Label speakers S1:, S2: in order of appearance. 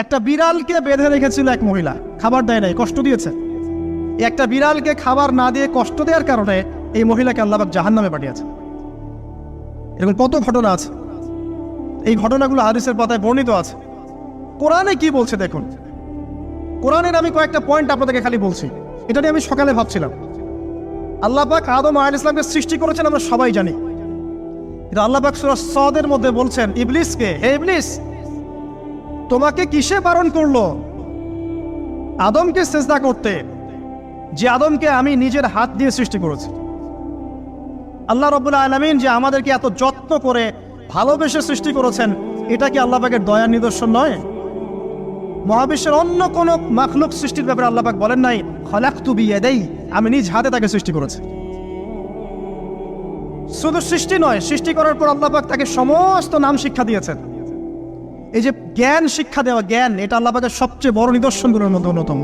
S1: একটা বিড়ালকে বেঁধে রেখেছিল এক মহিলা, খাবার দেয় নাই, কষ্ট দিয়েছে। একটা বিড়ালকে খাবার না দিয়ে কষ্ট দেওয়ার কারণে এই মহিলাকে আল্লাহ পাক জাহান্নামে পাঠিয়েছে। এরকম কত ঘটনা আছে, এই ঘটনাগুলো হাদিসের পাতায় বর্ণিত আছে। কোরআনে কি বলছে দেখুন। কোরআনের আমি কয়েকটা পয়েন্ট আপনাদেরকে খালি বলছি, এটা নিয়ে আমি সকালে ভাবছিলাম। আল্লাহ পাক আদম আলাইহিস সালামকে সৃষ্টি করেছেন আমরা সবাই জানি, কিন্তু আল্লাহ পাক সূরা সদের মধ্যে বলছেন ইবলিসকে, হে ইবলিস, তোমাকে কিসে বারণ করলো আদমকে সিজদা করতে, যে আদমকে আমি নিজের হাত দিয়ে সৃষ্টি করেছি। আল্লাহ রাব্বুল আলামিন যে আমাদেরকে এত যত্ন করে ভালোবেসে সৃষ্টি করেছেন, এটা কি আল্লাহ পাকের দয়ার নিদর্শন নয়? মহাবিশ্বের অন্য কোন মাখলুক সৃষ্টির ব্যাপারে আল্লাহ পাক বলেন নাই খলাকতু বিয়াদাই, আমি নিজ হাতে তাকে সৃষ্টি করেছি। শুধু সৃষ্টি নয়, সৃষ্টি করার পর আল্লাহ পাক তাকে সমস্ত নাম শিক্ষা দিয়েছেন। এই যে জ্ঞান শিক্ষা দেওয়া, জ্ঞান, এটা আল্লাহ পাকের সবচেয়ে বড় নিদর্শনগুলোর মধ্যে অন্যতম।